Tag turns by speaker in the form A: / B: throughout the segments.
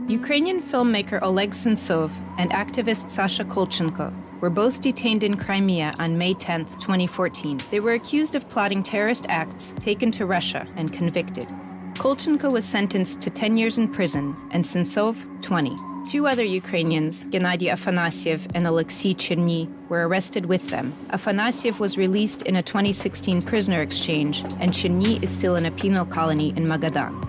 A: Ukrainian filmmaker Oleg Sentsov and activist Sasha Kolchenko were both detained in Crimea on May 10, 2014. They were accused of plotting terrorist acts, taken to Russia, and convicted. Kolchenko was sentenced to 10 years in prison, and Sentsov, 20. Two other Ukrainians, Gennady Afanasyev and Alexei Cherny, were arrested with them. Afanasyev was released in a 2016 prisoner exchange, and Cherny is still in a penal colony in Magadan.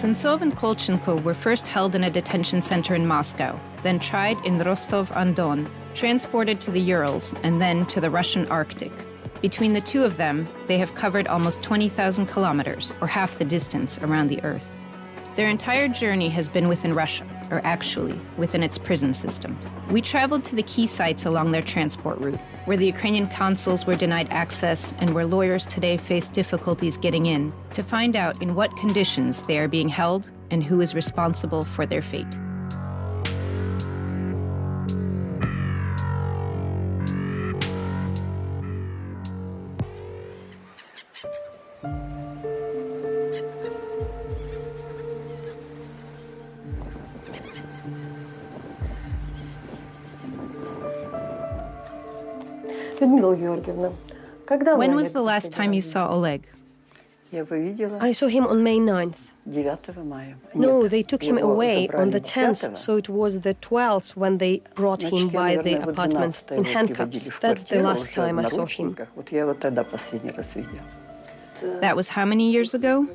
A: Sentsov and Kolchenko were first held in a detention center in Moscow, then tried in Rostov-on-Don, transported to the Urals, and then to the Russian Arctic. Between the two of them, they have covered almost 20,000 kilometers, or half the distance around the Earth. Their entire journey has been within Russia, or actually, within its prison system. We traveled to the key sites along their transport route, where the Ukrainian consuls were denied access and where lawyers today face difficulties getting in, to find out in what conditions they are being held and who is responsible for their fate. When was the last time you saw Oleg?
B: I saw him on May 9th. No, they took him away on the 10th, so it was the 12th when they brought him by the apartment in handcuffs. That's the last time I saw him.
A: That was how many years ago?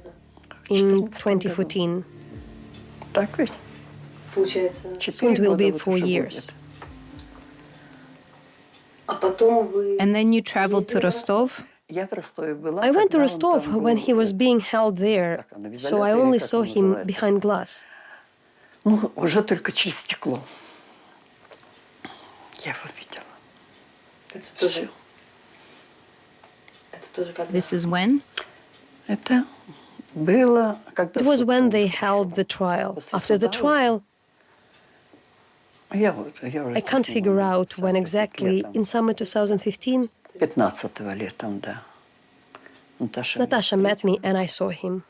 B: In 2014. Soon it will be 4 years.
A: And then you traveled to Rostov?
B: I went to Rostov when he was being held there, so I only saw him behind glass.
A: This is when?
B: It was when they held the trial. After the trial, I can't figure out when exactly, in summer 2015, Natasha met me and I saw him.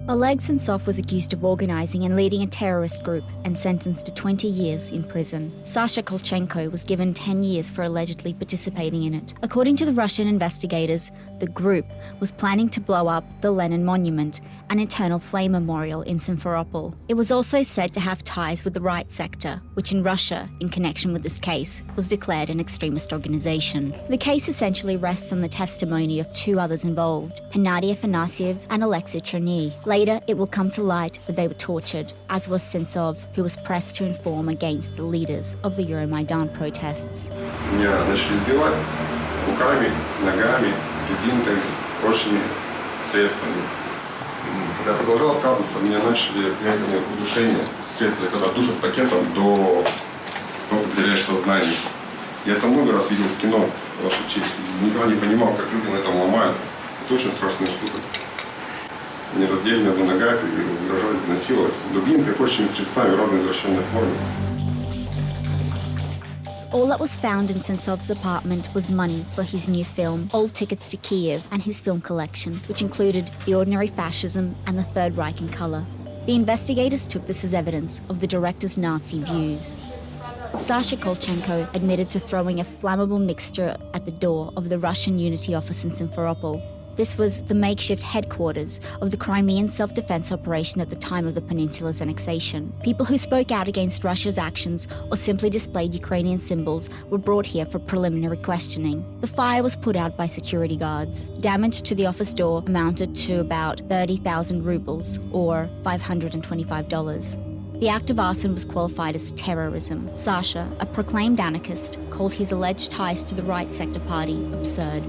C: Oleg Sentsov was accused of organizing and leading a terrorist group and sentenced to 20 years in prison. Sasha Kolchenko was given 10 years for allegedly participating in it. According to the Russian investigators, the group was planning to blow up the Lenin Monument, an eternal flame memorial in Simferopol. It was also said to have ties with the right sector, which in Russia, in connection with this case, was declared an extremist organization. The case essentially rests on the testimony of two others involved, Gennady Afanasyev and Alexei Cherny. Later, it will come to light that they were tortured, as was Sentsov, who was pressed to inform against the leaders of the Euromaidan protests.
D: Меня начали избивать руками, ногами, дубинками, прочими средствами. Когда я продолжал отказываться, меня начали применять ко мне удушение, средства, когда душат пакетом до того, как теряешь сознание. Я это много раз видел в кино, ваша честь. Никогда не понимал, как люди на этом ломаются. Это очень страшная штука. Они раздели меня на ногах и угрожали изнасиловать. Дубинкой, прочими средствами в разной извращенной форме.
C: All that was found in Sentsov's apartment was money for his new film, old tickets to Kiev, and his film collection, which included The Ordinary Fascism and The Third Reich in colour. The investigators took this as evidence of the director's Nazi views. Sasha Kolchenko admitted to throwing a flammable mixture at the door of the Russian Unity office in Simferopol. This was the makeshift headquarters of the Crimean self-defense operation at the time of the peninsula's annexation. People who spoke out against Russia's actions or simply displayed Ukrainian symbols were brought here for preliminary questioning. The fire was put out by security guards. Damage to the office door amounted to about 30,000 rubles, or $525. The act of arson was qualified as terrorism. Sasha, a proclaimed anarchist, called his alleged ties to the Right Sector Party absurd.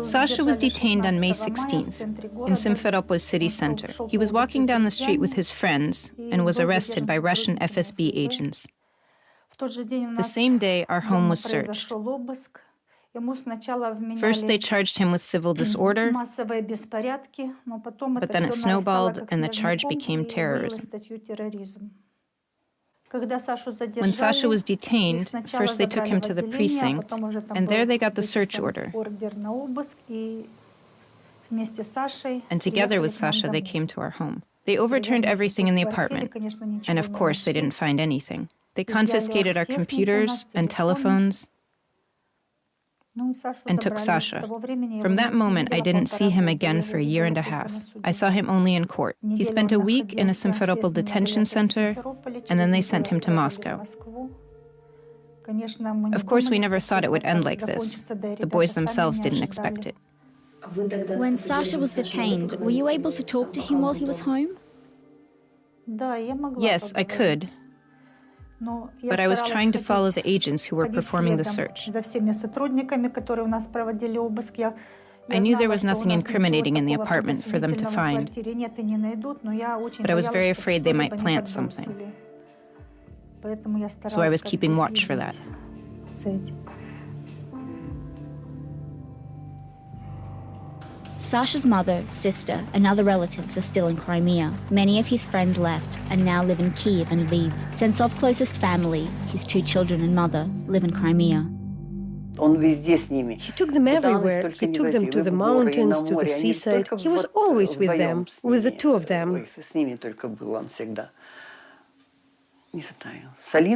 A: Sasha was detained on May 16th in Simferopol city center. He was walking down the street with his friends and was arrested by Russian FSB agents. The same day, our home was searched. First, they charged him with civil disorder, but then it snowballed and the charge became terrorism. When Sasha was detained, first they took him to the precinct, and there they got the search order. And together with Sasha, they came to our home. They overturned everything in the apartment, and of course, they didn't find anything. They confiscated our computers and telephones and took Sasha. From that moment, I didn't see him again for a year and a half. I saw him only in court. He spent a week in a Simferopol detention center, and then they sent him to Moscow. Of course, we never thought it would end like this. The boys themselves didn't expect it.
C: When Sasha was detained, were you able to talk to him while he was home?
A: Yes, I could. But I was trying to follow the agents who were performing the search. I knew there was nothing incriminating in the apartment for them to find, but I was very afraid they might plant something. So I was keeping watch for that.
C: Sasha's mother, sister, and other relatives are still in Crimea. Many of his friends left and now live in Kyiv and Lviv. Sentsov's closest family, his 2 children and mother, live in Crimea.
B: He took them everywhere. He took them to the mountains, to the seaside. He was always with them, with the 2 of them.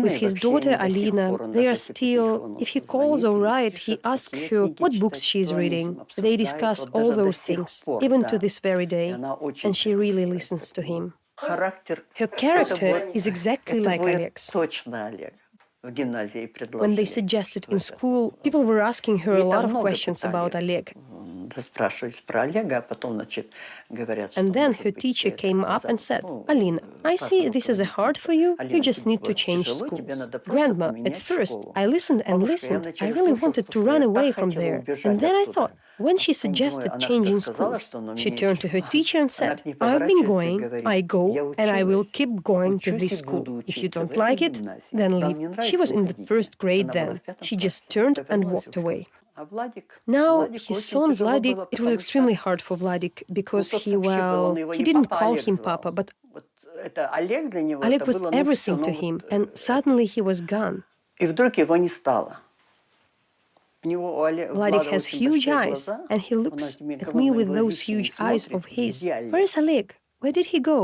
B: With his daughter Alina, they are still, if he calls or writes, he asks her what books she is reading. They discuss all those things, even to this very day, and she really listens to him. Her character is exactly like Oleg's. When they suggested in school, people were asking her a lot of questions about Oleg. And then her teacher came up and said, "Alina, I see this is hard for you. You just need to change schools." Grandma, at first, I listened and listened. I really wanted to run away from there. And then I thought, when she suggested changing schools, she turned to her teacher and said, "I've been going, I go, and I will keep going to this school. If you don't like it, then leave." She was in the 1st grade then. She just turned and walked away. Now, his son Vladik, it was extremely hard for Vladik because he didn't call him Papa, but Oleg was everything to him, and suddenly he was gone. Vladik has huge eyes, and he looks at me with those huge eyes of his. Where is Oleg? Where did he go?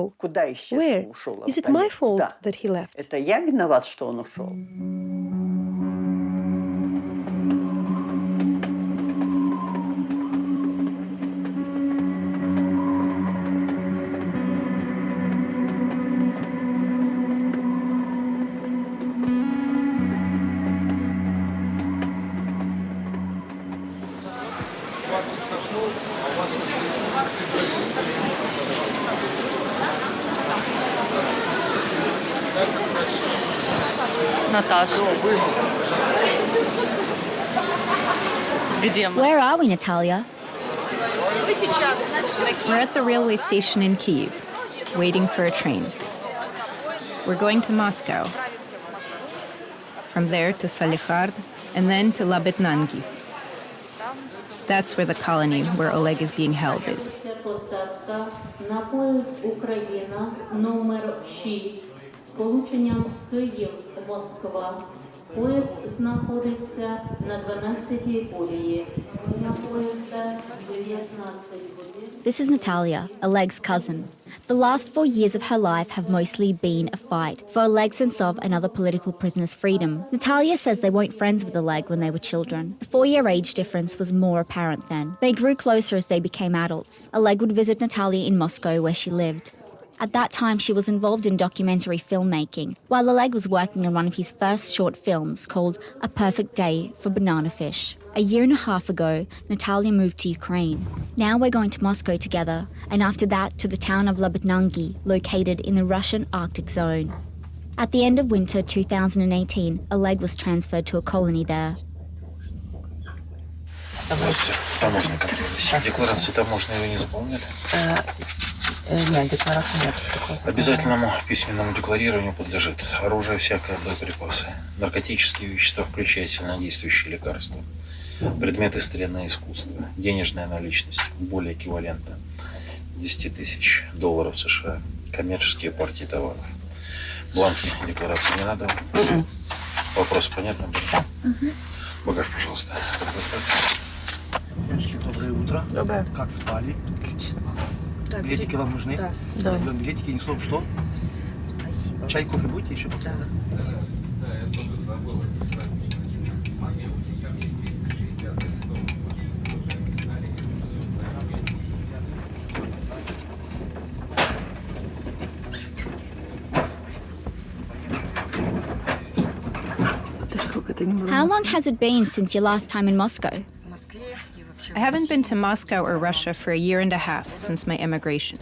B: Where? Is it my fault that he left?
C: Where are we, Natalia?
A: We're at the railway station in Kyiv, waiting for a train. We're going to Moscow. From there to Salikhard, and then to Labetnangi. That's where the colony where Oleg is being held is.
E: Поїзд знаходиться на 12-й колії. Поїзда 19 годин.
C: This is Natalia, Oleg's cousin. The last 4 years of her life have mostly been a fight for Oleg Sentsov and other political prisoners' freedom. Natalia says they weren't friends with Oleg when they were children. The 4-year age difference was more apparent then. They grew closer as they became adults. Oleg would visit Natalia in Moscow, where she lived. At that time, she was involved in documentary filmmaking, while Oleg was working on one of his first short films called A Perfect Day for Banana Fish. A year and a half ago, Natalia moved to Ukraine. Now we're going to Moscow together, and after that to the town of Labetnangi, located in the Russian Arctic zone. At the end of winter 2018, Oleg was transferred to a colony there.
F: Здравствуйте. Таможенный контроль. Декларации таможенные вы не заполняли?
G: Нет, декларации нет.
F: Обязательному письменному декларированию подлежит оружие, всякое, боеприпасы, наркотические вещества, включая сильнодействующие лекарства, предметы старинного искусства, денежная наличность, более эквивалента $10 000 США, коммерческие партии товаров. Бланки декларации не надо? Вопрос понятно? Да. Багаж, пожалуйста.
G: Доброе утро.
B: Доброе.
G: Как спали?
B: Да,
G: билетики вам нужны?
B: Да.
G: Вам билетики, ни слов, что?
B: Спасибо.
G: Чай, кофе будете еще?
B: Да.
C: How long has it been since your last time in Moscow?
A: I haven't been to Moscow or Russia for a year and a half since my emigration.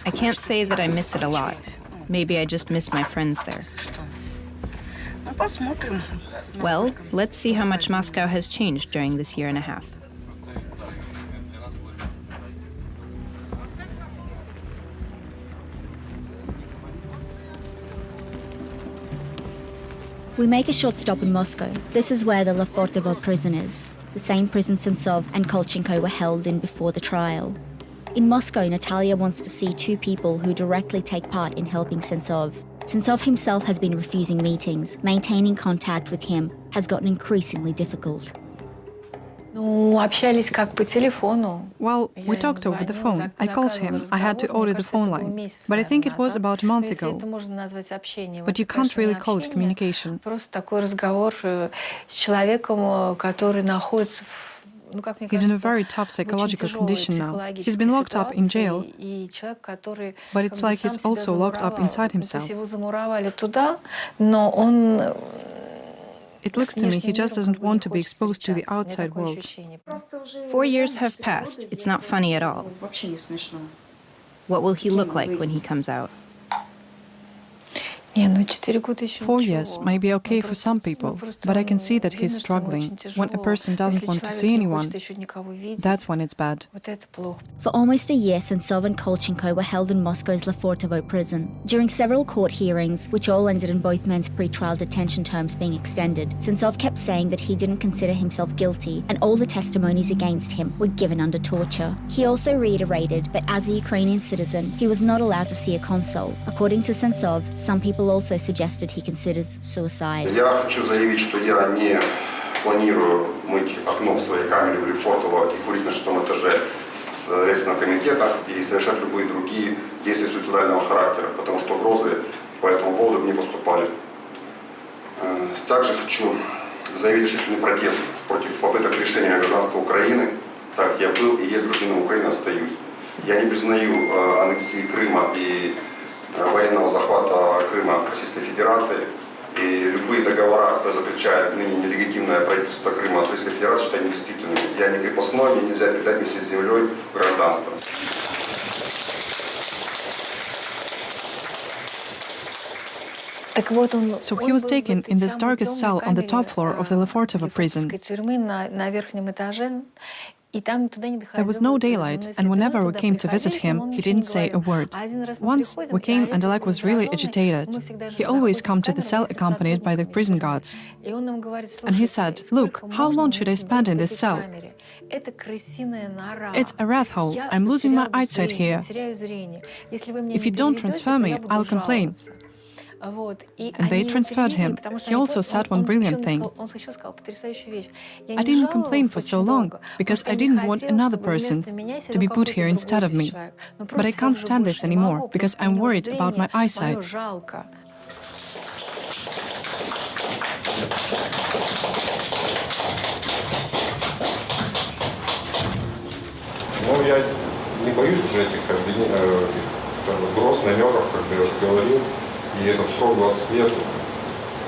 A: I can't say that I miss it a lot. Maybe I just miss my friends there. Well, let's see how much Moscow has changed during this year and a half.
C: We make a short stop in Moscow. This is where the Lefortovo prison is, the same prison Sentsov and Kolchenko were held in before the trial. In Moscow, Natalia wants to see 2 people who directly take part in helping Sentsov. Sentsov himself has been refusing meetings. Maintaining contact with him has gotten increasingly difficult.
H: Well, we talked over the phone. I called him. I had to order the phone line. But I think it was about a month ago. But you can't really call it communication. He's in a very tough psychological condition now. He's been locked up in jail, but it's like he's also locked up inside himself. It looks to me he just doesn't want to be exposed to the outside world.
A: 4 years have passed. It's not funny at all. What will he look like when he comes out?
H: 4 years may be okay for some people, but I can see that he's struggling. When a person doesn't want to see anyone, that's when it's bad.
C: For almost a year, Sentsov and Kolchenko were held in Moscow's Lefortovo prison. During several court hearings, which all ended in both men's pre-trial detention terms being extended, Sentsov kept saying that he didn't consider himself guilty and all the testimonies against him were given under torture. He also reiterated that as a Ukrainian citizen, he was not allowed to see a consul. According to Sentsov, some people also suggested he considers suicide.
D: Я хочу заявить, что я не планирую мыть окно в своей камере в Лефортово и курить на 6-м этаже Следственного комитета и совершать любые другие действия суицидального характера, потому что угрозы по этому поводу не поступали. Также хочу заявить решительный протест против попыток лишения гражданства Украины. Так, я был и есть гражданином Украины, остаюсь. Я не признаю аннексии Крыма и военного захвата Крыма Российской Федерации. И любые договора, которые заключает ныне нелегитимное правительство Крыма с Российской Федерацией, считаю недействительными. Я не крепостной, мне нельзя передать вместе с землей гражданство.
H: So he was taken in this darkest cell on the top floor of the Lefortovo prison. There was no daylight, and whenever we came to visit him, he didn't say a word. Once we came and Oleg was really agitated. He always came to the cell accompanied by the prison guards. And he said, "Look, how long should I spend in this cell? It's a rat hole. I'm losing my eyesight here. If you don't transfer me, I'll complain." And they transferred him. He also said one brilliant thing. I didn't complain for so long, because I didn't want another person to be put here instead of me. But I can't stand this anymore, because I'm worried about my eyesight.
D: Ну, я не боюсь уже этих угроз, намеков, как я уже говорил, и этот срок 20 лет,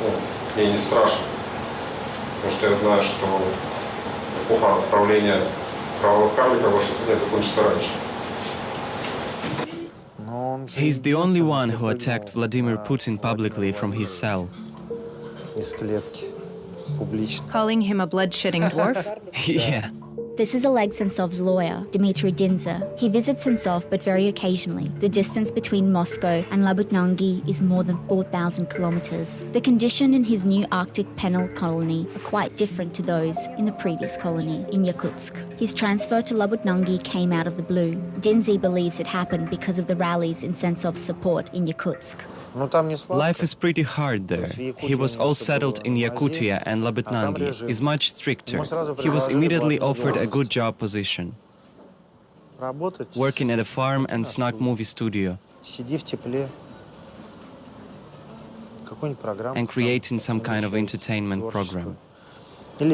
D: ну, мне не страшно, потому что я знаю, что эпоха отправления кровавых карликов в вашей стране закончится раньше.
I: He's the only one who attacked Vladimir Putin publicly from his cell.
A: Calling him a blood-shedding dwarf?
I: Yeah.
C: This is Oleg Sentsov's lawyer, Dmitry Dinzer. He visits Sentsov, but very occasionally. The distance between Moscow and Labutnangi is more than 4,000 kilometers. The conditions in his new Arctic penal colony are quite different to those in the previous colony in Yakutsk. His transfer to Labutnangi came out of the blue. Dinzy believes it happened because of the rallies in Sentsov's support in Yakutsk.
I: Life is pretty hard there. He was all settled in Yakutia, and Labutnangi is much stricter. He was immediately offered a good job position, working at a farm and snug movie studio, and creating some kind of entertainment program. But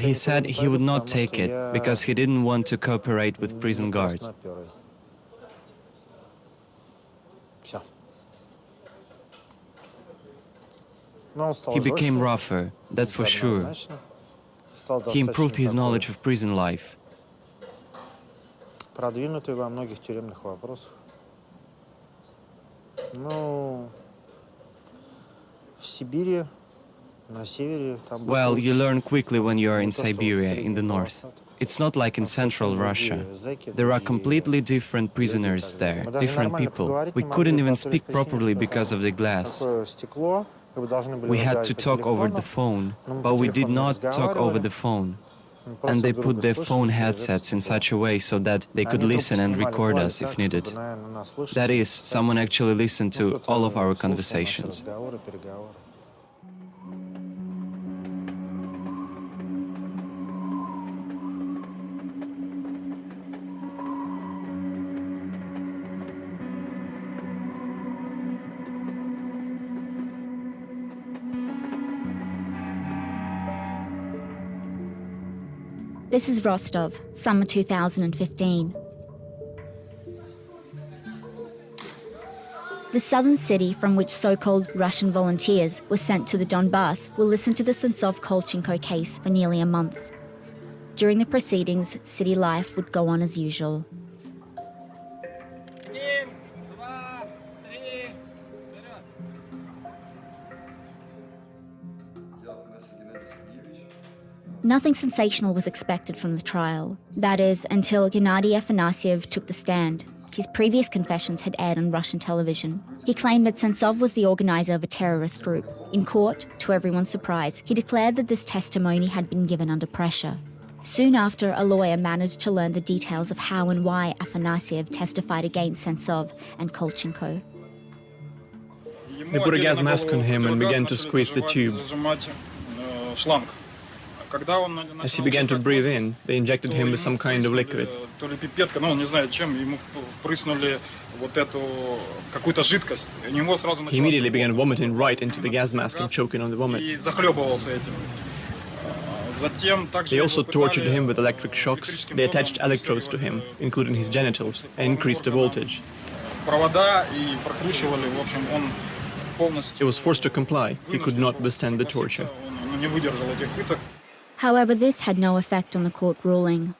I: he said he would not take it because he didn't want to cooperate with prison guards. He became rougher, that's for sure. He improved his knowledge of prison life. Well, you learn quickly when you are in Siberia, in the north. It's not like in central Russia. There are completely different prisoners there, different people. We couldn't even speak properly because of the glass. We had to talk over the phone, but we did not talk over the phone. And they put their phone headsets in such a way so that they could listen and record us if needed. That is, someone actually listened to all of our conversations.
C: This is Rostov, summer 2015. The southern city from which so-called Russian volunteers were sent to the Donbass will listen to the Sasha Kolchenko case for nearly a month. During the proceedings, city life would go on as usual. Nothing sensational was expected from the trial. That is, until Gennady Afanasyev took the stand. His previous confessions had aired on Russian television. He claimed that Sentsov was the organizer of a terrorist group. In court, to everyone's surprise, he declared that this testimony had been given under pressure. Soon after, a lawyer managed to learn the details of how and why Afanasyev testified against Sentsov and Kolchenko.
J: They put a gas mask on him and began to squeeze the tube. As he began to breathe in, they injected him with some kind of liquid. He immediately began vomiting right into the gas mask and choking on the vomit. They also tortured him with electric shocks. They attached electrodes to him, including his genitals, and increased the voltage. He was forced to comply. He could not withstand the torture.
C: However, this had no effect on the court ruling.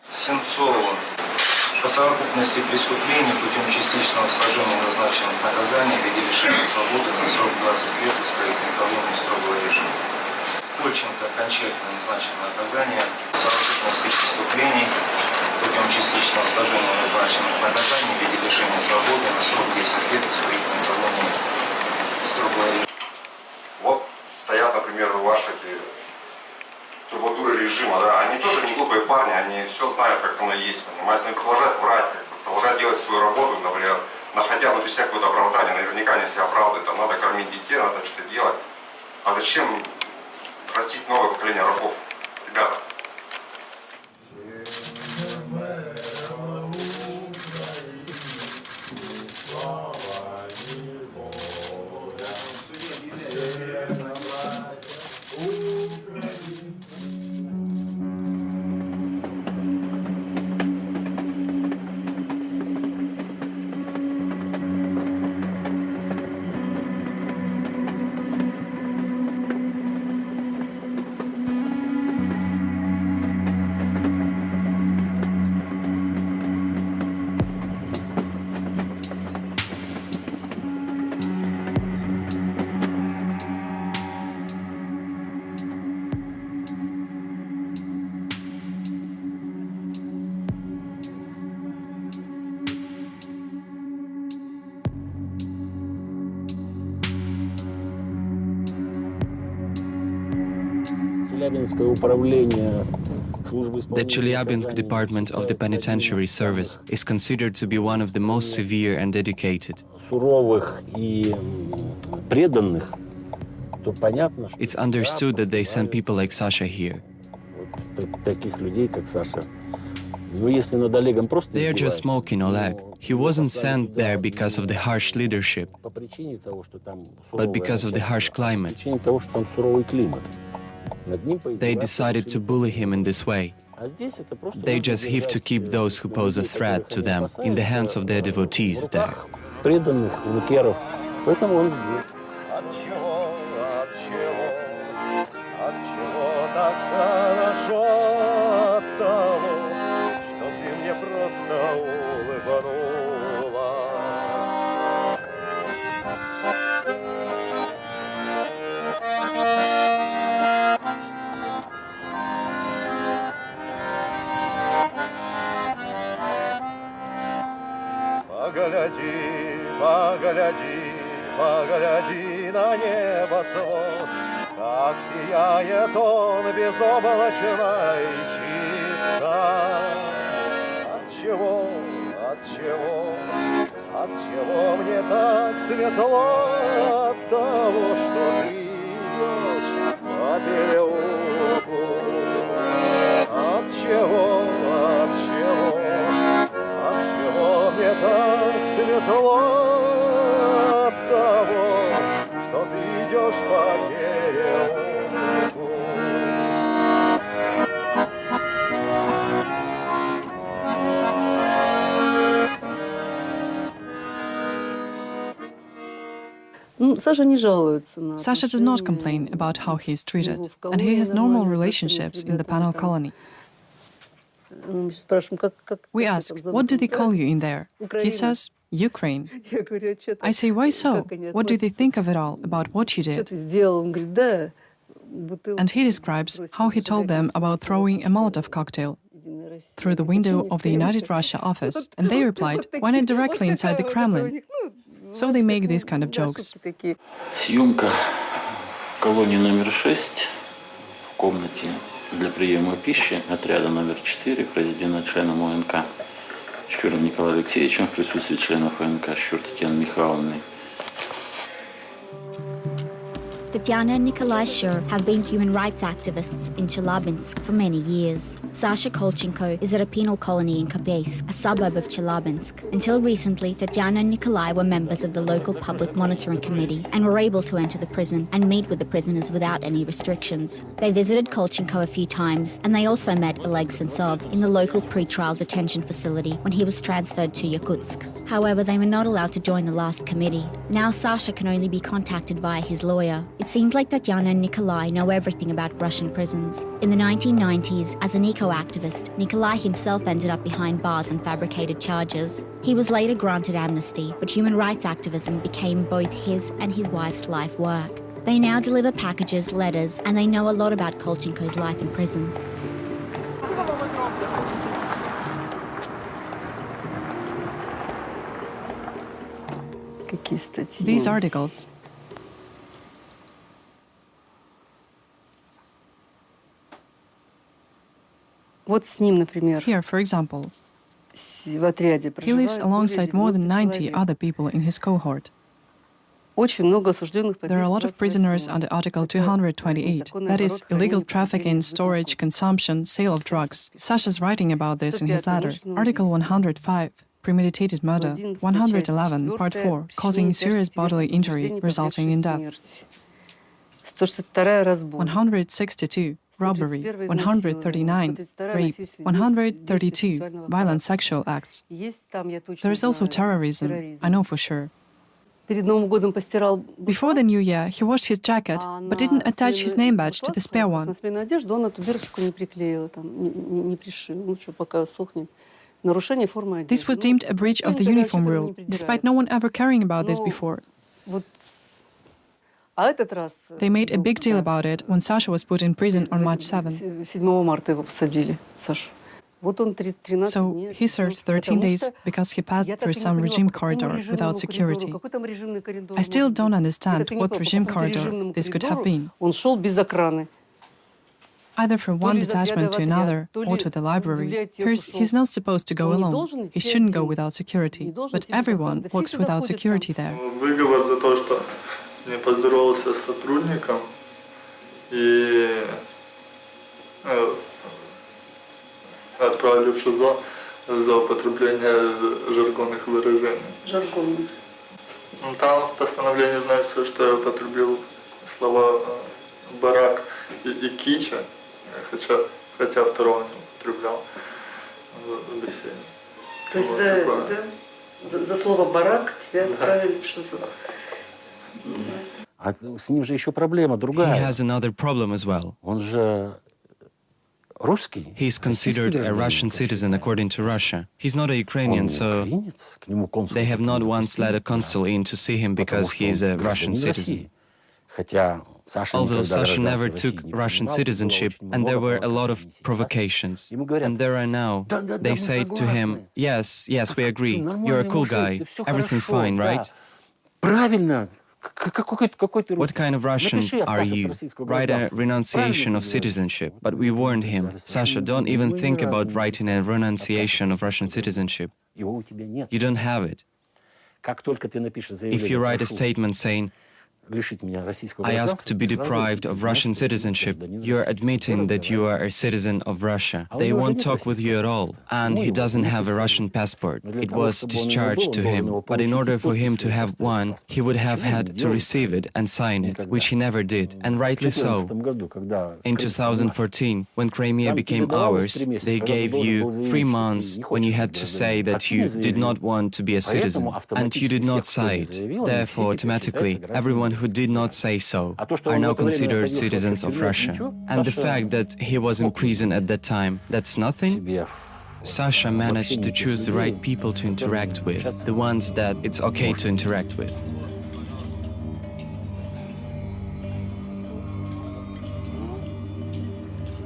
F: По совокупности преступлений путем частичного сложения назначенных наказаний в виде лишения свободы на срок 20 лет исправительной колонии строгого режима. Kolchenko окончательно назначено наказание по совокупности преступлений путем частичного сложения назначенных наказаний в виде лишения свободы на срок 10 лет исправительной колонии строгого режима.
D: Вот стоят, например, ваши трубадуры режима, да, они тоже не глупые парни, они все знают, как оно есть, понимаете, они продолжают врать, продолжают делать свою работу, например, находя, ну, без всякого оправдания, наверняка они себя оправдывают, там надо кормить детей, надо что-то делать. А зачем растить новое поколение рабов? Ребята.
I: The Chelyabinsk Department of the Penitentiary Service is considered to be one of the most severe and dedicated. It's understood that they send people like Sasha here. They are just smoking Oleg. He wasn't sent there because of the harsh leadership, but because of the harsh climate. They decided to bully him in this way. They just have to keep those who pose a threat to them in the hands of their devotees there.
K: Погляди, погляди на небосвод, как сияет он безоблачно и чисто. Отчего, отчего, отчего мне так светло от того, что ты идешь по переулку? Отчего, отчего, отчего мне так светло от того, что ты идешь по переулку?
H: Sasha does not complain about how he is treated, and he has normal relationships in the penal colony. We ask, what do they call you in there? He says, Ukraine. I say, why so? What do they think of it all, about what you did? And he describes how he told them about throwing a Molotov cocktail through the window of the United Russia office, and they replied, why not directly inside the Kremlin? So they make these kind of jokes.
L: Съемка в колонии номер 6 в комнате для приема пищи отряда номер 4, произведена членом ОНК Щуром Николаем Алексеевичем в присутствии членов ОНК Щур Татьяны Михайловны.
C: Tatyana and Nikolai Shur have been human rights activists in Chelyabinsk for many years. Sasha Kolchenko is at a penal colony in Kabeysk, a suburb of Chelyabinsk. Until recently, Tatyana and Nikolai were members of the local public monitoring committee and were able to enter the prison and meet with the prisoners without any restrictions. They visited Kolchenko a few times, and they also met Oleg Sentsov in the local pre-trial detention facility when he was transferred to Yakutsk. However, they were not allowed to join the last committee. Now Sasha can only be contacted via his lawyer. It seems like Tatyana and Nikolai know everything about Russian prisons. In the 1990s, as an eco-activist, Nikolai himself ended up behind bars on fabricated charges. He was later granted amnesty, but human rights activism became both his and his wife's life work. They now deliver packages, letters, and they know a lot about Kolchenko's life in prison.
H: These articles.
B: Вот с ним, например.
H: Here, for example. He lives alongside more than 90 other people in his cohort. There are a lot of prisoners under Article 228, that is, illegal trafficking, storage, consumption, sale of drugs. Sasha's writing about this in his letter. Article 105, premeditated murder. 111, Part 4, causing serious bodily injury resulting in death. 162, robbery. 139, rape. 132, violent sexual acts. There is also terrorism, I know for sure. Before the New Year, he washed his jacket, but didn't attach his name badge to the spare one. This was deemed a breach of the uniform rule, despite no one ever caring about this before. They made a big deal about it when Sasha was put in prison on March 7. So he served 13 days because he passed through some regime corridor without security. I still don't understand what regime corridor this could have been. Either from one detachment to another or to the library. He's not supposed to go alone. He shouldn't go without security. But everyone works without security there.
K: Не поздоровался с сотрудником и отправили в ШИЗО за употребление жаргонных выражений. Жаргонных. Там в постановлении значится, что я употребил слова барак и кича, хотя второго не употреблял в беседе.
M: То есть за слово барак тебя отправили в ШИЗО?
L: А с ним же еще проблема другая.
I: He has another problem as well.
L: Он же русский.
I: He's considered a Russian citizen according to Russia. He's not a Ukrainian, so they have not once let a consul in to see him because he's a Russian citizen. Although Sasha never took Russian citizenship, and there were a lot of provocations. And there are now, they say to him, yes, we agree, you're a cool guy, everything's fine, right? What kind of Russian are you? Write a renunciation of citizenship. But we warned him, Sasha, don't even think about writing a renunciation of Russian citizenship. You don't have it. If you write a statement saying, I ask to be deprived of Russian citizenship, you're admitting that you are a citizen of Russia. They won't talk with you at all. And he doesn't have a Russian passport. It was discharged to him. But in order for him to have one, he would have had to receive it and sign it, which he never did, and rightly so. In 2014, when Crimea became ours, they gave you 3 months when you had to say that you did not want to be a citizen, and you did not say it. Therefore, automatically, everyone who did not say so are now considered citizens of Russia. And the fact that he was in prison at that time, that's nothing? Sasha managed to choose the right people to interact with, the ones that it's okay to interact with.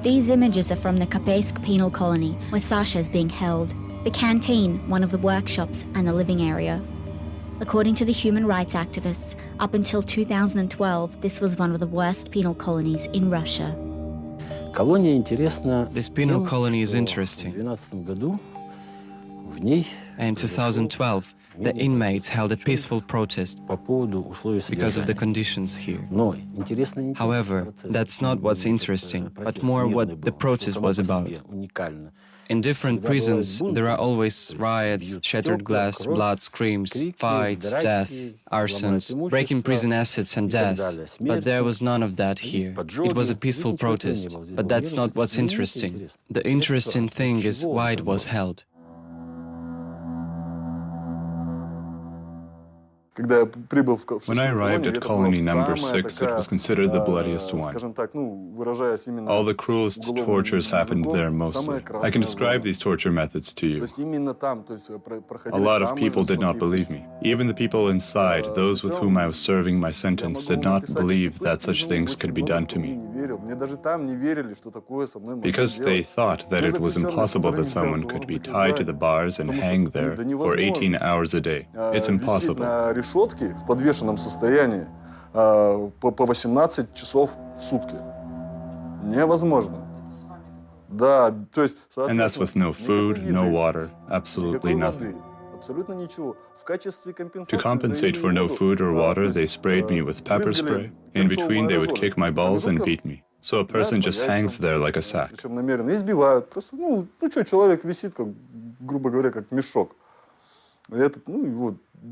C: These images are from the Kapeysk penal colony, where Sasha is being held, the canteen, one of the workshops, and the living area. According to the human rights activists, up until 2012, this was one of the worst penal colonies in Russia.
I: This penal colony is interesting. In 2012, the inmates held a peaceful protest because of the conditions here. However, that's not what's interesting, but more what the protest was about. In different prisons, there are always riots, shattered glass, blood, screams, fights, death, arsons, breaking prison assets and death. But there was none of that here. It was a peaceful protest, but that's not what's interesting. The interesting thing is why it was held.
N: When I arrived at colony number 6, it was considered the bloodiest one. All the cruelest tortures happened there mostly. I can describe these torture methods to you. A lot of people did not believe me. Even the people inside, those with whom I was serving my sentence, did not believe that such things could be done to me. Because they thought that it was impossible that someone could be tied to the bars and hang there for 18 hours a day. It's impossible.
K: Решетки в подвешенном состоянии по 18 часов в сутки. Невозможно.
N: And that's with no food, no water, absolutely nothing. To compensate for no food or water, they sprayed me with pepper spray. In between, they would kick my balls and beat me. So a person just hangs there like a sack.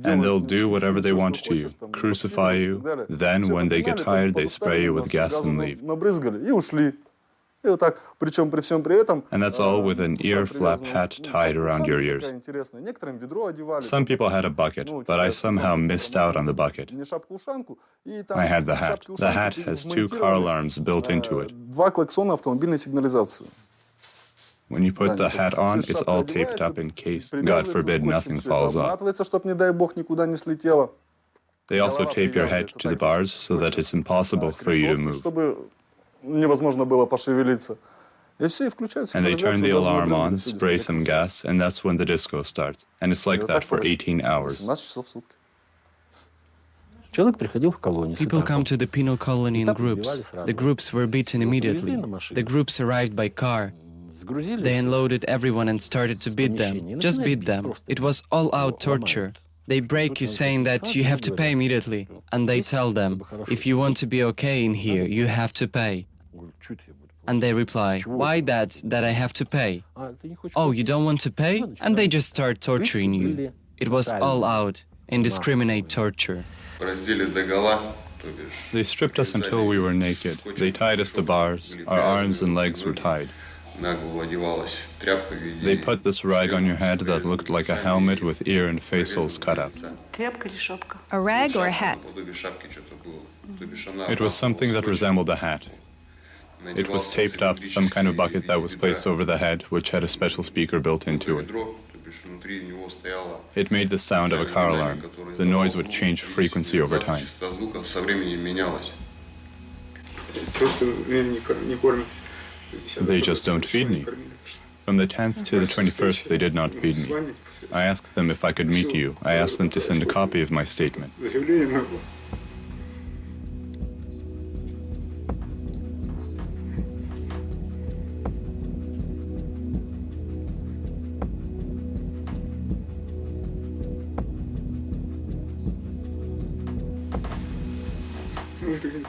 N: And they'll do whatever they want to you, crucify you. Then, when they get tired, they spray you with gas and leave. And that's all with an ear flap hat tied around your ears. Some people had a bucket, but I somehow missed out on the bucket. I had the hat. The hat has 2 car alarms built into it. When you put the hat on, it's all taped up in case, God forbid, nothing falls off. They also tape your head to the bars so that it's impossible for you to move. And they turn the alarm on, spray some gas, and that's when the disco starts. And it's like that for 18 hours.
I: People come to the penal colony in groups. The groups were beaten immediately. The groups arrived by car. They unloaded everyone and started to beat them. Just beat them. It was all-out torture. They break you saying that you have to pay immediately. And they tell them, if you want to be okay in here, you have to pay. And they reply, why that I have to pay? Oh, you don't want to pay? And they just start torturing you. It was all out, indiscriminate torture.
N: They stripped us until we were naked. They tied us to bars. Our arms and legs were tied. They put this rag on your head that looked like a helmet with ear and face holes cut out.
A: A rag or a hat?
N: It was something that resembled a hat. It was taped up, some kind of bucket that was placed over the head, which had a special speaker built into it. It made the sound of a car alarm. The noise would change frequency over time. They just don't feed me. From the 10th to the 21st, they did not feed me. I asked them if I could meet you. I asked them to send a copy of my statement.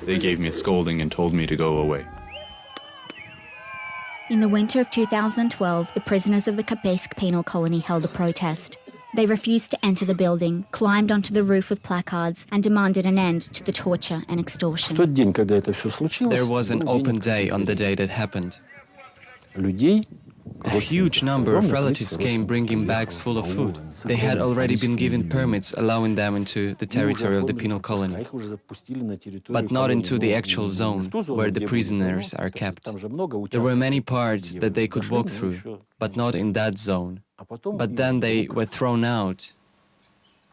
N: They gave me a scolding and told me to go away.
C: In the winter of 2012, the prisoners of the Kapeysk penal colony held a protest. They refused to enter the building, climbed onto the roof with placards, and demanded an end to the torture and extortion.
I: There was an open day on the day that happened. A huge number of relatives came bringing bags full of food. They had already been given permits allowing them into the territory of the penal colony, but not into the actual zone where the prisoners are kept. There were many parts that they could walk through, but not in that zone. But then they were thrown out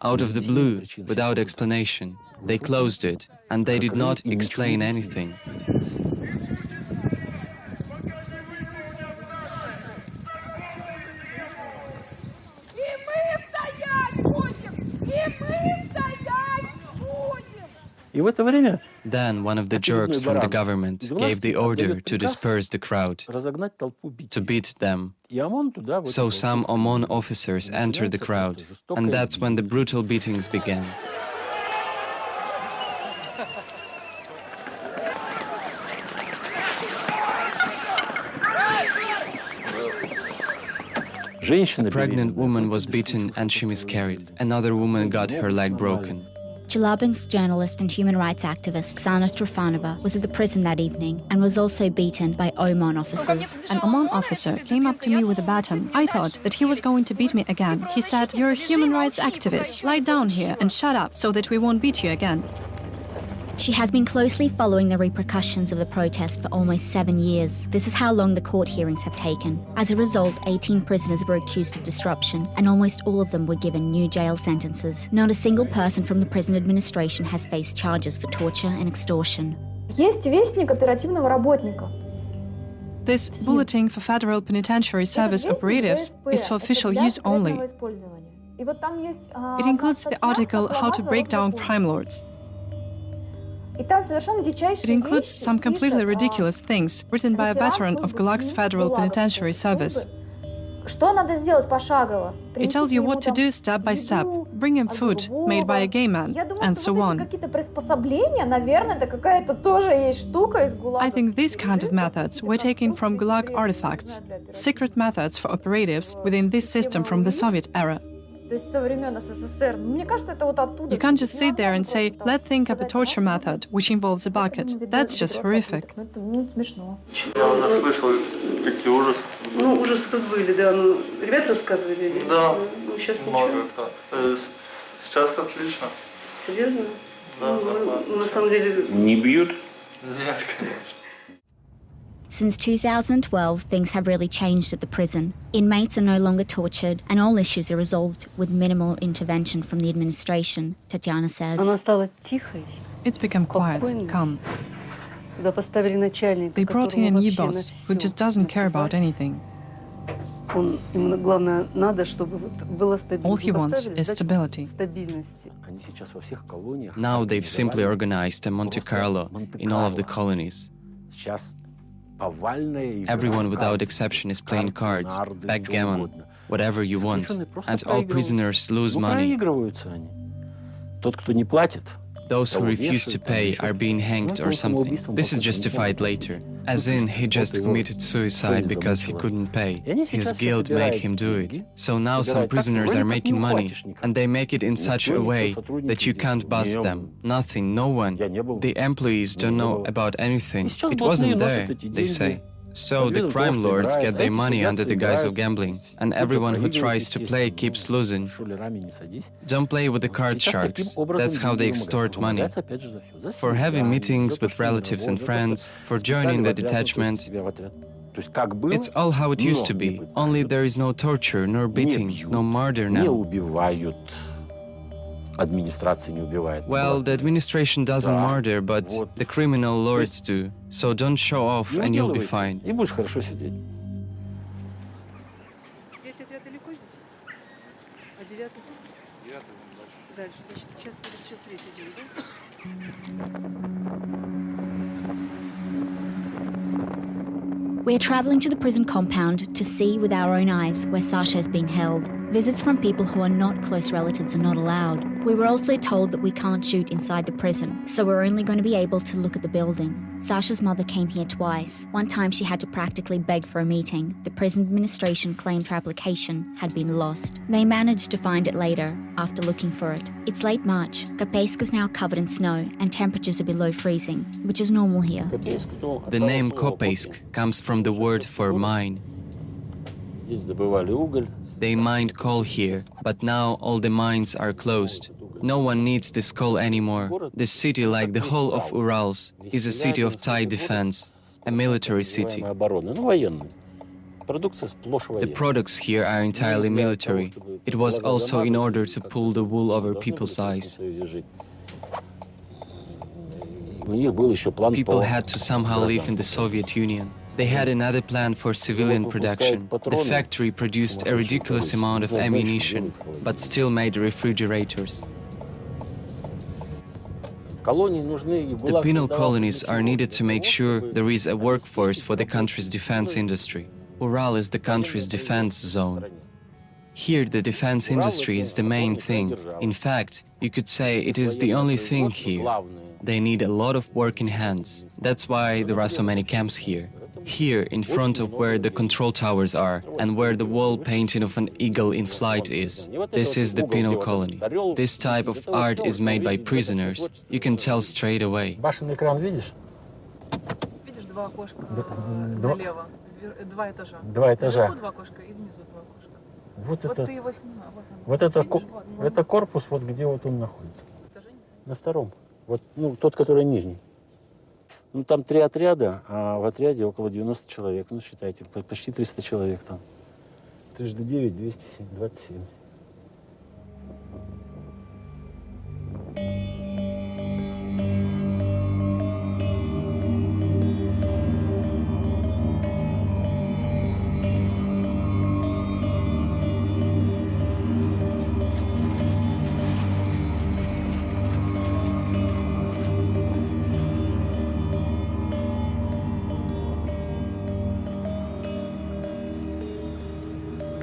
I: of the blue, without explanation. They closed it, and they did not explain anything. Then one of the jerks from the government gave the order to disperse the crowd, to beat them. So some OMON officers entered the crowd, and that's when the brutal beatings began. A pregnant woman was beaten and she miscarried. Another woman got her leg broken.
C: Chelyabinsk journalist and human rights activist Oksana Trufanova was at the prison that evening and was also beaten by OMON officers.
H: An OMON officer came up to me with a baton. I thought that he was going to beat me again. He said, "You're a human rights activist. Lie down here and shut up so that we won't beat you again."
C: She has been closely following the repercussions of the protest for almost 7 years. This is how long the court hearings have taken. As a result, 18 prisoners were accused of disruption, and almost all of them were given new jail sentences. Not a single person from the prison administration has faced charges for torture and extortion.
H: This bulletin for Federal Penitentiary Service operatives is for official use only. It includes the article How to Break Down Crime Lords. It includes some completely ridiculous things written by a veteran of Gulag's Federal Penitentiary Service. It tells you what to do step by step, bring him food made by a gay man, and so on. I think these kind of methods were taken from Gulag artifacts, secret methods for operatives within this system from the Soviet era. You can't just sit there and say, let's think of a torture method which involves a bucket. That's just horrific.
M: Ну, ужасы тут были, да. Ну, ребята рассказывали?
K: Да,
M: ну, сейчас
K: много
M: ничего.
K: кто. Сейчас отлично.
M: Серьезно?
K: Да,
M: на самом деле...
L: Не бьют?
K: Нет, конечно.
C: Since 2012, things have really changed at the prison. Inmates are no longer tortured, and all issues are resolved with minimal intervention from the administration, Tatiana says.
M: Она стала тихой.
H: It's become quiet, calm.
M: Когда поставили начальника,
H: They brought in a new boss who just doesn't care about anything.
M: Ему главное надо, чтобы была стабильность.
H: All he wants is stability.
I: Now they've simply organized a Monte Carlo in all of the colonies. Everyone without exception is playing cards, backgammon, whatever you want, and all prisoners lose money. Those who refuse to pay are being hanged or something. This is justified later. As in, he just committed suicide because he couldn't pay. His guilt made him do it. So now some prisoners are making money, and they make it in such a way that you can't bust them. Nothing, no one. The employees don't know about anything. It wasn't there, they say. So the crime lords get their money under the guise of gambling, and everyone who tries to play keeps losing. Don't play with the card sharks. That's how they extort money. For having meetings with relatives and friends, for joining the detachment. It's all how it used to be, only there is no torture, nor beating, no murder now. Well, the administration doesn't murder, but the criminal lords do. So don't show off and you'll be fine.
C: We are travelling to the prison compound to see with our own eyes where Sasha is being held. Visits from people who are not close relatives are not allowed. We were also told that we can't shoot inside the prison, so we're only going to be able to look at the building. Sasha's mother came here twice. One time she had to practically beg for a meeting. The prison administration claimed her application had been lost. They managed to find it later, after looking for it. It's late March. Kopeisk is now covered in snow, and temperatures are below freezing, which is normal here.
I: The name Kopeisk comes from the word for mine. They mined coal here, but now all the mines are closed. No one needs this coal anymore. This city, like the whole of Urals, is a city of tight defense, a military city. The products here are entirely military. It was also in order to pull the wool over people's eyes. People had to somehow live in the Soviet Union. They had another plan for civilian production. The factory produced a ridiculous amount of ammunition, but still made refrigerators. The penal colonies are needed to make sure there is a workforce for the country's defense industry. Ural is the country's defense zone. Here, the defense industry is the main thing. In fact, you could say it is the only thing here. They need a lot of working hands. That's why there are so many camps here. Here, in front of where the control towers are, and where the wall painting of an eagle in flight is. This is the penal colony. This type of art is made by prisoners. You can tell straight away.
O: Вот это корпус, вот где вот он находится. На втором. Вот, ну, тот, который нижний. Ну, там 3 отряда, а в отряде около 90 человек. Ну, считайте, почти 300 человек там. 3 × 9, 227.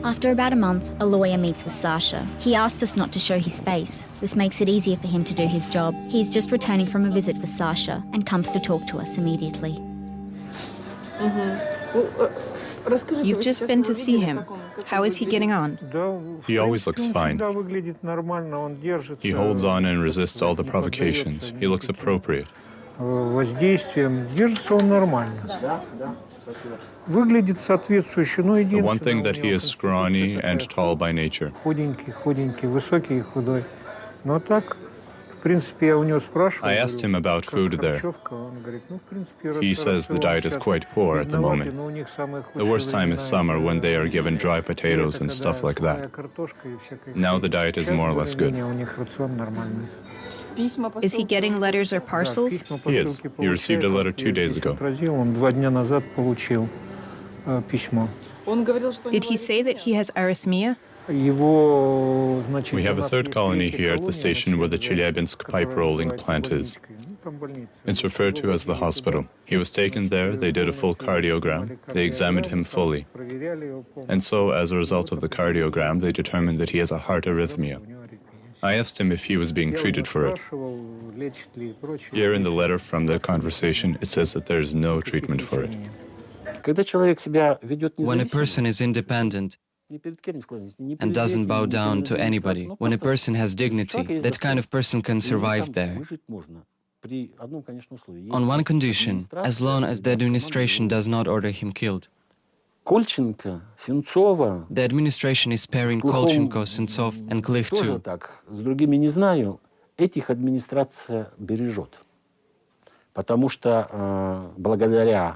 C: After about a month, a lawyer meets with Sasha. He asked us not to show his face. This makes it easier for him to do his job. He's just returning from a visit with Sasha and comes to talk to us immediately.
A: You've just been to see him. How is he getting on?
N: He always looks fine. He holds on and resists all the provocations. He looks appropriate. The one thing that he is scrawny and tall by nature. I asked him about food there. He says the diet is quite poor at the moment. The worst time is summer when they are given dry potatoes and stuff like that. Now the diet is more or less good.
A: Is he getting letters or parcels?
N: He is. He received a letter 2 days ago.
A: Did he say that he has arrhythmia?
N: We have a third colony here at the station where the Chelyabinsk pipe rolling plant is. It's referred to as the hospital. He was taken there, they did a full cardiogram, they examined him fully. And so, as a result of the cardiogram, they determined that he has a heart arrhythmia. I asked him if he was being treated for it. Here in the letter from the conversation, it says that there is no treatment for it.
I: When a person is independent and doesn't bow down to anybody, when a person has dignity, that kind of person can survive there. On one condition, as long as the administration does not order him killed. The administration is sparing Kolchenko, Sentsov, and Klich too.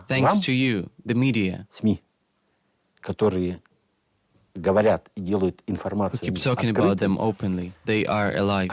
I: Thanks to you, the media, who keep talking about them openly, they are alive.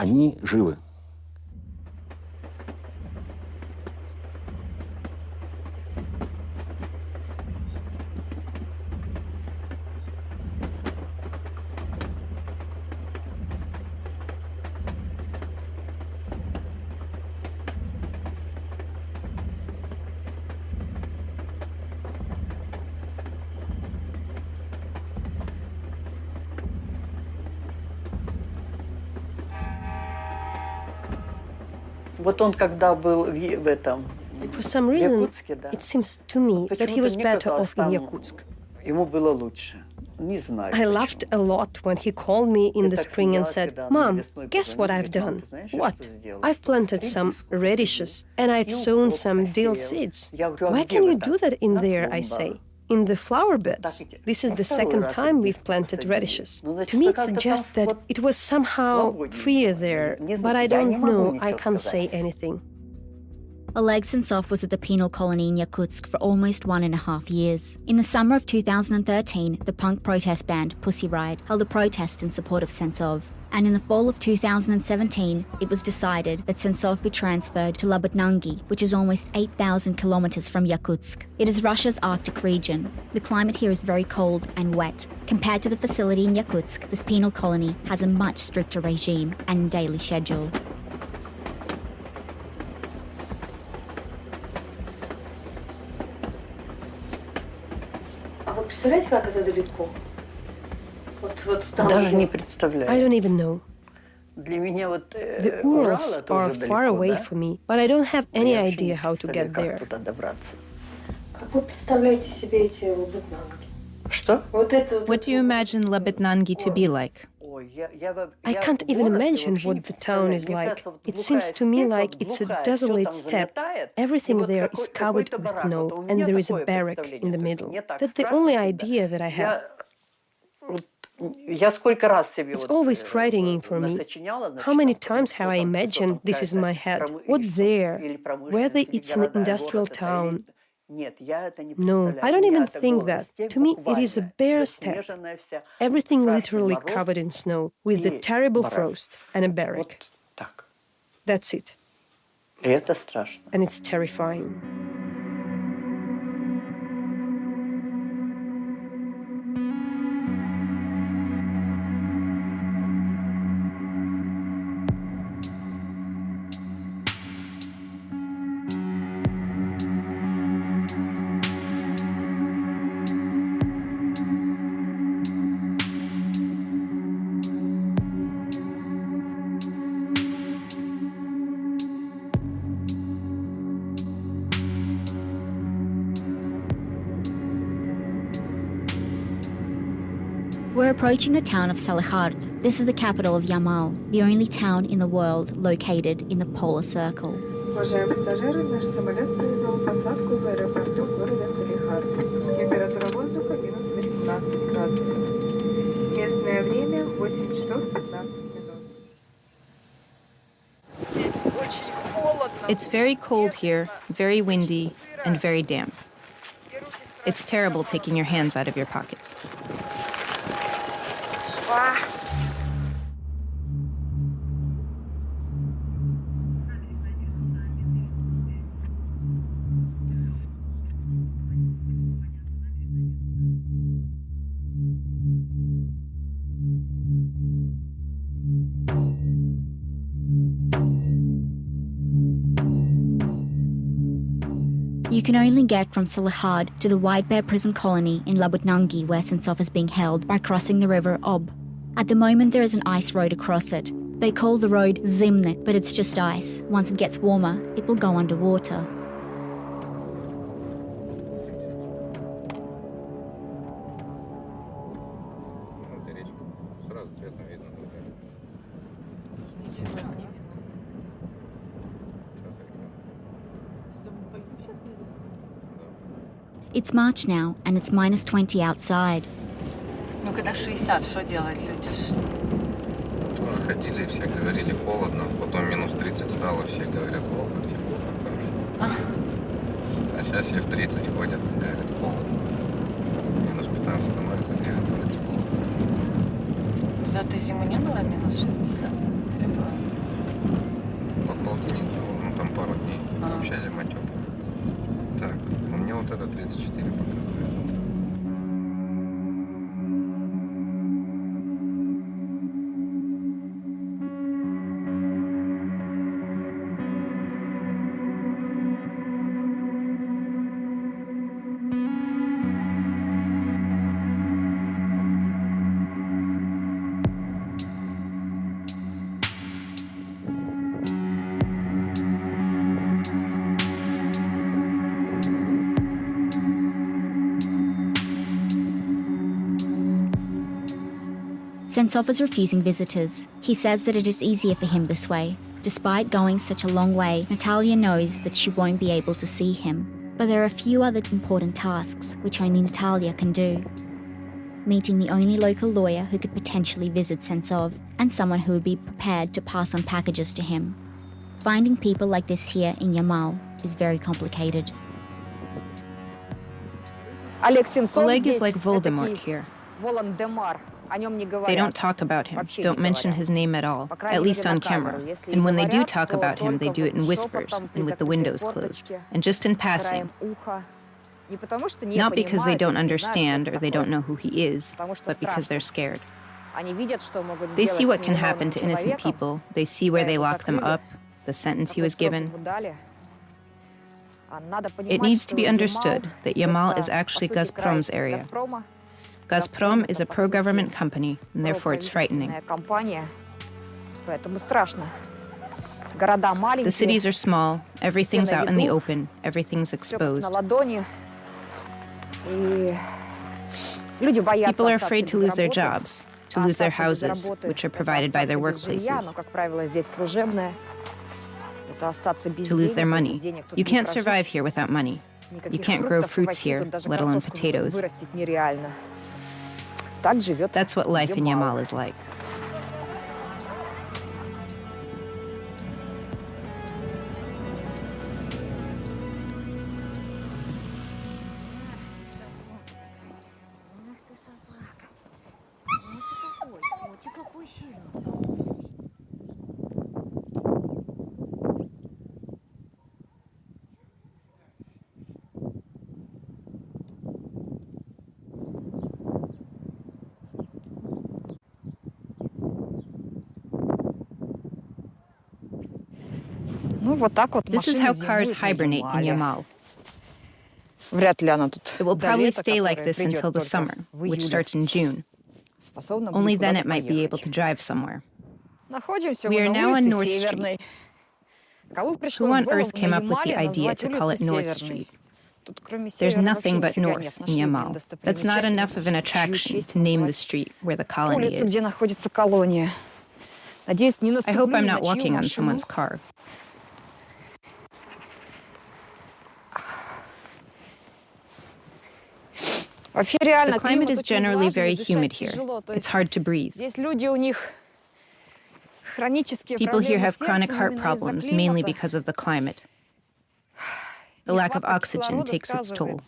B: For some reason, it seems to me that he was better off in Yakutsk. I laughed a lot when he called me in the spring and said, "Mom, guess what I've done?" "What?" "I've planted some radishes and I've sown some dill seeds." "Why can you do that in there?" I say. "In the flower beds. This is the second time we've planted radishes." To me, it suggests that it was somehow freer there, but I don't know, I can't say anything.
C: Oleg Sentsov was at the penal colony in Yakutsk for almost 1.5 years. In the summer of 2013, the punk protest band Pussy Riot held a protest in support of Sentsov. And in the fall of 2017, it was decided that Sentsov be transferred to Labutnangi, which is almost 8,000 kilometers from Yakutsk. It is Russia's Arctic region. The climate here is very cold and wet. Compared to the facility in Yakutsk, this penal colony has a much stricter regime and daily schedule.
B: I don't even know. The Urals are far away from me, but I don't have any idea how to get there.
A: What do you imagine Labutnangi to be like?
B: I can't even imagine what the town is like. It seems to me like it's a desolate steppe. Everything there is covered with snow, and there is a barrack in the middle. That's the only idea that I have. It's always frightening for me. How many times have I imagined this is my head? What there? Whether it's an industrial town. No, I don't even think that. To me, it is a bare steppe. Everything literally covered in snow, with the terrible frost and a barrack. That's it. And it's terrifying.
C: We're approaching the town of Salihard. This is the capital of Yamal, the only town in the world located in the polar circle.
P: Уважаемые пассажиры, наш самолет произвел посадку в аэропорту города Салихард. Температура воздуха минус 18 градусов. Местное время 8 часов 15 минут.
A: Здесь очень холодно. It's very cold here, very windy, and very damp. It's terrible taking your hands out of your pockets.
C: You can only get from Salihard to the White Bear prison colony in Labutnangi, where Sentsov is being held, by crossing the river Ob. At the moment, there is an ice road across it. They call the road Zimnik, but it's just ice. Once it gets warmer, it will go underwater. It's March now, and it's minus 20 outside.
M: Ну, когда 60, что делать, люди?
F: Тоже ходили, все говорили холодно, потом минус 30 стало, все говорят, о, как тепло, как хорошо. А сейчас все в 30 ходят, говорят, холодно. Минус 15 становится, говорят, тоже тепло.
M: За эту зиму не было минус 60?
F: Вот полтинник было, ну там пару дней, вообще зима теплая. Так, у меня вот это 34 показывает.
C: Sentsov is refusing visitors. He says that it is easier for him this way. Despite going such a long way, Natalia knows that she won't be able to see him. But there are a few other important tasks which only Natalia can do. Meeting the only local lawyer who could potentially visit Sentsov, and someone who would be prepared to pass on packages to him. Finding people like this here in Yamal is very complicated.
A: Oleg is like Voldemort here. They don't talk about him, don't mention his name at all, at least on camera. And when they do talk about him, they do it in whispers and with the windows closed, and just in passing. Not because they don't understand or they don't know who he is, but because they're scared. They see what can happen to innocent people, they see where they lock them up, the sentence he was given. It needs to be understood that Yamal is actually Gazprom's area. Gazprom is a pro-government company, and therefore it's frightening. The cities are small, everything's out in the open, everything's exposed. People are afraid to lose their jobs, to lose their houses, which are provided by their workplaces, to lose their money. You can't survive here without money. You can't grow fruits here, let alone potatoes. That's what life in Yamal is like. This is how cars hibernate in Yamal. It will probably stay like this until the summer, which starts in June. Only then it might be able to drive somewhere. We are now on North Street. Who on earth came up with the idea to call it North Street? There's nothing but north in Yamal. That's not enough of an attraction to name the street where the colony is. I hope I'm not walking on someone's car. The climate is generally very humid here. It's hard to breathe. People here have chronic heart problems, mainly because of the climate. The lack of oxygen takes its toll.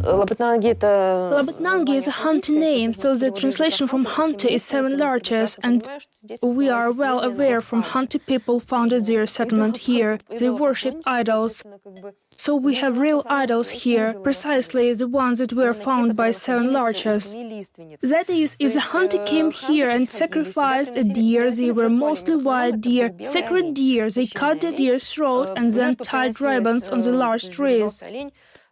Q: Labetnangi is a Hunter name, so the translation from Hunter is seven larches, and we are well aware from Hunter people founded their settlement here. They worship idols. So we have real idols here, precisely the ones that were found by seven larches. That is, if the hunter came here and sacrificed a deer, they were mostly wild deer, sacred deer. They cut the deer's throat and then tied ribbons on the large trees.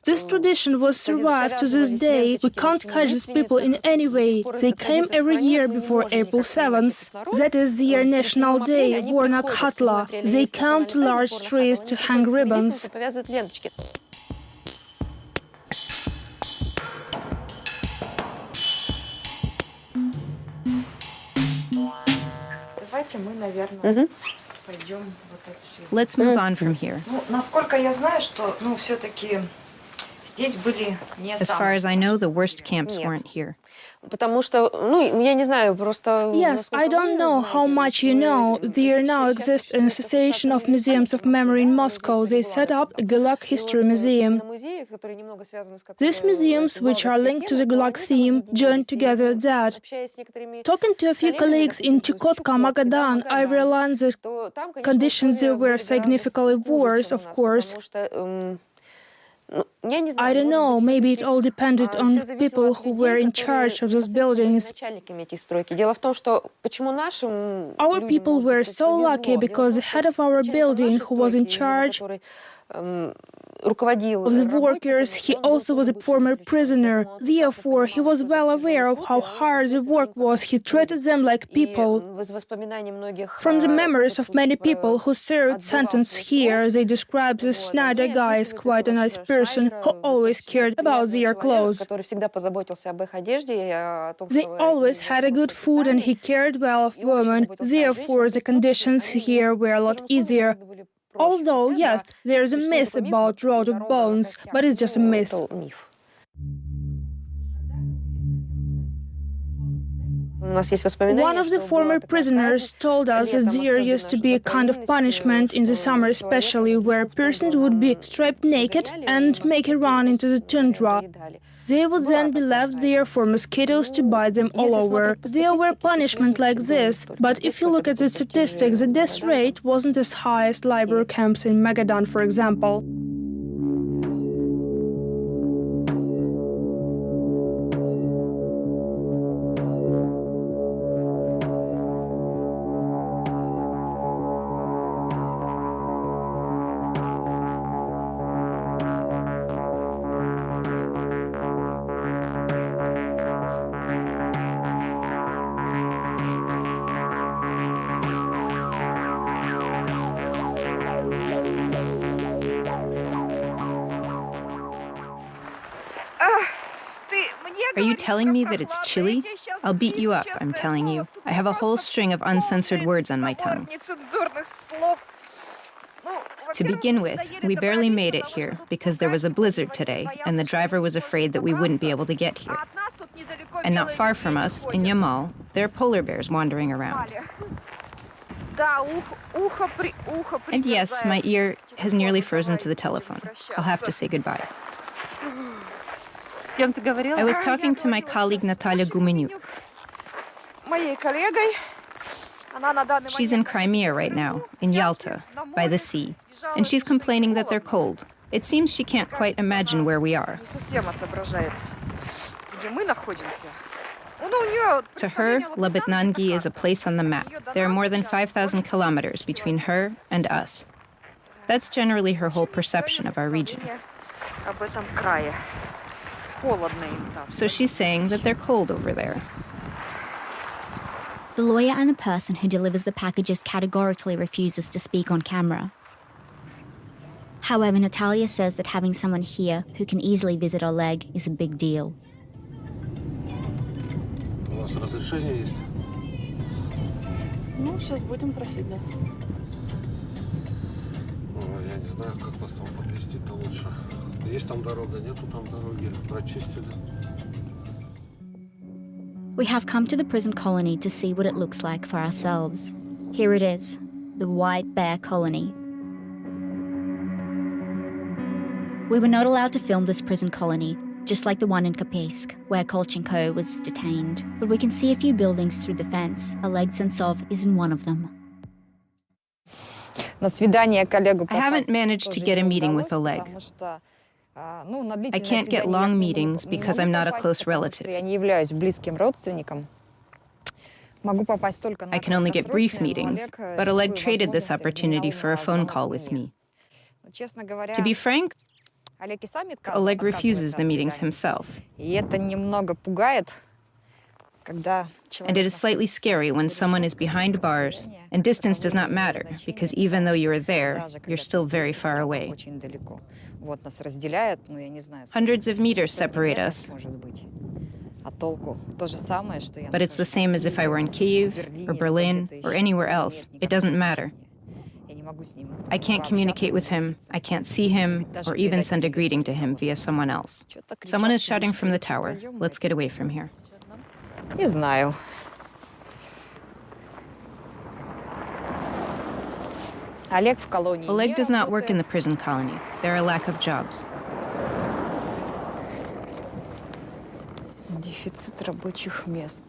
Q: This tradition was survived to this day. We can't catch these people in any way. They came every year before April 7th. That is their national day, Vornak Hatla. They come to large trees to hang ribbons.
A: Let's move on from here. As far as I know, the worst camps weren't here.
Q: Yes, I don't know how much you know. There now exists an association of museums of memory in Moscow. They set up a Gulag History Museum. These museums, which are linked to the Gulag theme, joined together at that. Talking to a few colleagues in Chukotka, Magadan, I realized that conditions there were significantly worse, of course. I don't know, maybe it all depended on people who were in charge of those buildings. Our people were so lucky because the head of our building, who was in charge of the workers, he also was a former prisoner. Therefore, he was well aware of how hard the work was. He treated them like people. From the memories of many people who served sentence here, they describe this Schneider guy as quite a nice person who always cared about their clothes. They always had a good food and he cared well of women. Therefore, the conditions here were a lot easier. Although, yes, there is a myth about road of bones, but it's just a myth. One of the former prisoners told us that there used to be a kind of punishment in the summer especially, where persons would be stripped naked and make a run into the tundra. They would then be left there for mosquitoes to bite them all over. There were punishments like this, but if you look at the statistics, the death rate wasn't as high as labor camps in Magadan, for example.
A: Are you telling me that it's chilly? I'll beat you up, I'm telling you. I have a whole string of uncensored words on my tongue. To begin with, we barely made it here because there was a blizzard today, and the driver was afraid that we wouldn't be able to get here. And not far from us, in Yamal, there are polar bears wandering around. And yes, my ear has nearly frozen to the telephone. I'll have to say goodbye. I was talking to my colleague Natalia Gumenyuk. She's in Crimea right now, in Yalta, by the sea, and she's complaining that they're cold. It seems she can't quite imagine where we are. To her, Labetnangi is a place on the map. There are more than 5,000 kilometers between her and us. That's generally her whole perception of our region. So she's saying that they're cold over there.
C: The lawyer and the person who delivers the packages categorically refuses to speak on camera. However, Natalia says that having someone here who can easily visit Oleg is a big deal.
O: У вас разрешение есть?
R: Ну, сейчас будем просить, да.
O: Я не знаю, как вас там подвезти-то лучше. Есть там дорога, нету там дороги. Прочистили.
C: We have come to the prison colony to see what it looks like for ourselves. Here it is, the White Bear Colony. We were not allowed to film this prison colony, just like the one in Kapeysk, where Kolchenko was detained. But we can see a few buildings through the fence. Oleg Sentsov is in one of them.
A: I haven't managed to get a meeting with Oleg. I can't get long meetings because I'm not a close relative. I can only get brief meetings, but Oleg traded this opportunity for a phone call with me. To be frank, Oleg refuses the meetings himself. And it is slightly scary when someone is behind bars, and distance does not matter, because even though you are there, you're still very far away. Hundreds of meters separate us. But it's the same as if I were in Kyiv, or Berlin, or anywhere else. It doesn't matter. I can't communicate with him, I can't see him, or even send a greeting to him via someone else. Someone is shouting from the tower. Let's get away from here.
B: Не знаю.
A: Oleg does not work in the prison colony. There are a lack of jobs.
B: Дефицит рабочих мест.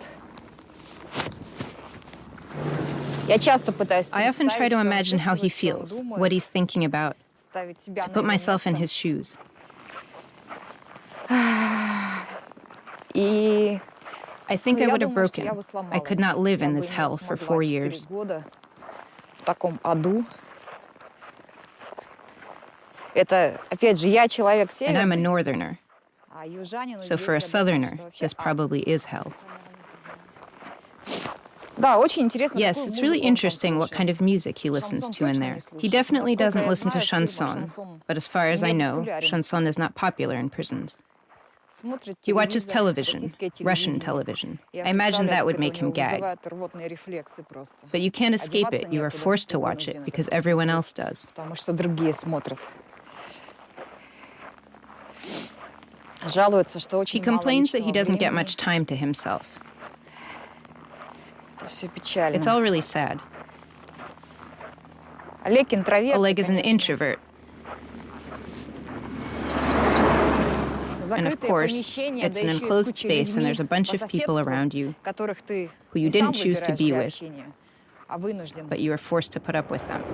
A: I often try to imagine how he feels, what he's thinking about, to put myself in his shoes. I think I would have broken. I could not live in this hell for 4 years. And I'm a northerner. So for a southerner, this probably is hell. Yes, it's really interesting what kind of music he listens to in there. He definitely doesn't listen to chanson, but as far as I know, chanson is not popular in prisons. He watches television, Russian television. I imagine that would make him gag. But you can't escape it, you are forced to watch it, because everyone else does. He complains that he doesn't get much time to himself. It's all really sad. Oleg is an introvert. And of course, it's an enclosed space and there's a bunch of people around you who you didn't choose to be with, but you are forced to put up with them.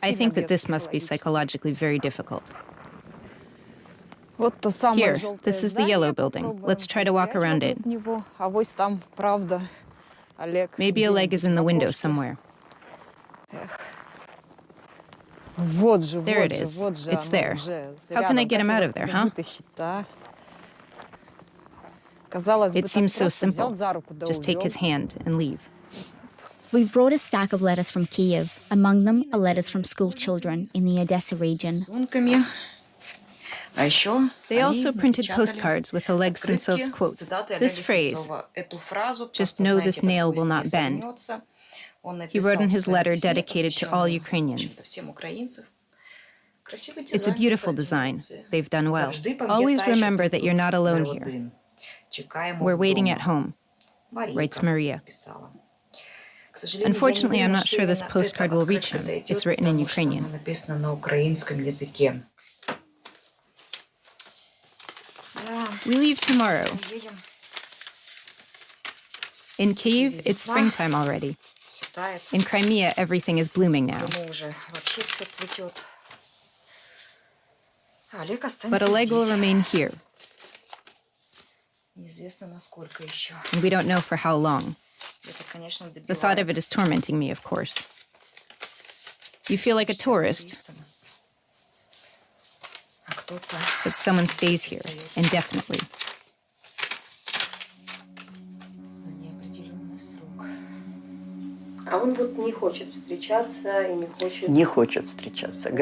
A: I think that this must be psychologically very difficult. Here, this is the yellow building. Let's try to walk around it. Maybe Oleg is in the window somewhere. There it is. It's there. How can I get him out of there, huh? It seems so simple. Just take his hand and leave.
C: We've brought a stack of letters from Kyiv. Among them are letters from school children in the Odessa region.
A: They also printed postcards with Oleg Sentsov's quotes. This phrase, "Just know this nail will not bend," he wrote in his letter dedicated to all Ukrainians. It's a beautiful design. They've done well. Always remember that you're not alone here. We're waiting at home, writes Maria. Unfortunately, I'm not sure this postcard will reach him. It's written in Ukrainian. We leave tomorrow. In Kyiv, it's springtime already. In Crimea, everything is blooming now. But Oleg will remain here. And we don't know for how long. The thought of it is tormenting me, of course. You feel like a tourist, but someone stays here, indefinitely.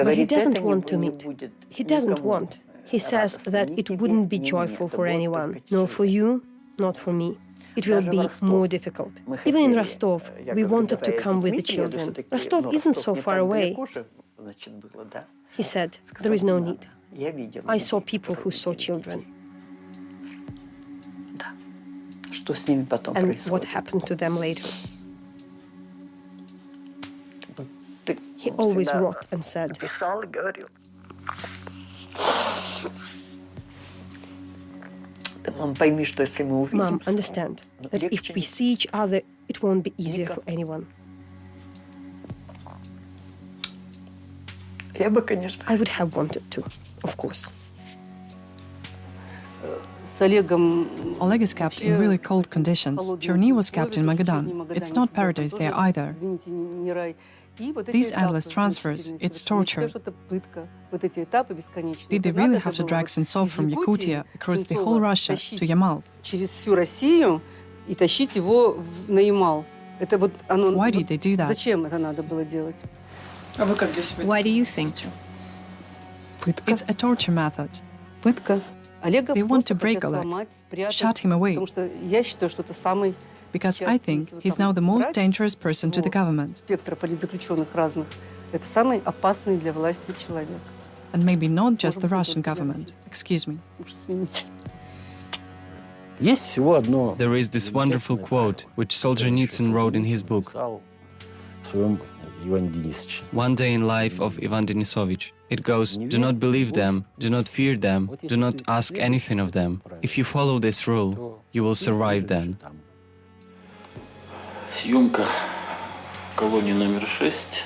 B: But he doesn't want to meet. He doesn't want. He says that it wouldn't be joyful for anyone, nor for you, not for me. It will be more difficult. Even in Rostov, we wanted to come with the children. Rostov isn't so far away. He said, there is no need. I saw people who saw children. And what happened to them later? He always wrote and said, Mom, understand that if we see each other, it won't be easier for anyone. I would have wanted to, of course.
H: Oleg is kept in really cold conditions. Cherny was kept in Magadan. It's not paradise there either. These endless transfers, it's torture. Did they really have to drag Sentsov from Yakutia across the whole Russia to Yamal? Why did they do that?
A: Why do you think?
H: It's a torture method. They want to break Oleg, shut him away. Because I think he's now the most dangerous person to the government. And maybe not just the Russian government. Excuse me.
I: There is this wonderful quote which Solzhenitsyn wrote in his book, One Day in Life of Ivan Denisovich. It goes, do not believe them, do not fear them, do not ask anything of them. If you follow this rule, you will survive then.
L: Съемка в колонии номер 6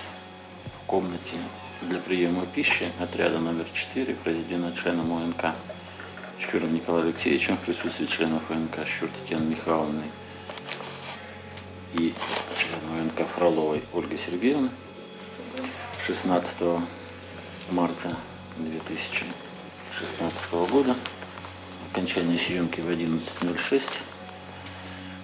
L: в комнате для приема пищи отряда номер 4 президента членом ОНК Щуром Николаем Алексеевичем в присутствии членов ОНК Щур Татьяны Михайловны и члена ОНК Фроловой Ольги Сергеевны 16 марта 2016 года. Окончание съемки в 11:06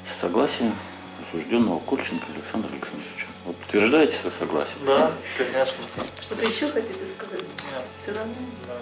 L: с согласием осужденного Колченко Александра Александровича. Вы подтверждаете свое согласие?
K: Да, конечно.
M: Что-то еще хотите сказать? Нет. Все равно?
K: Да.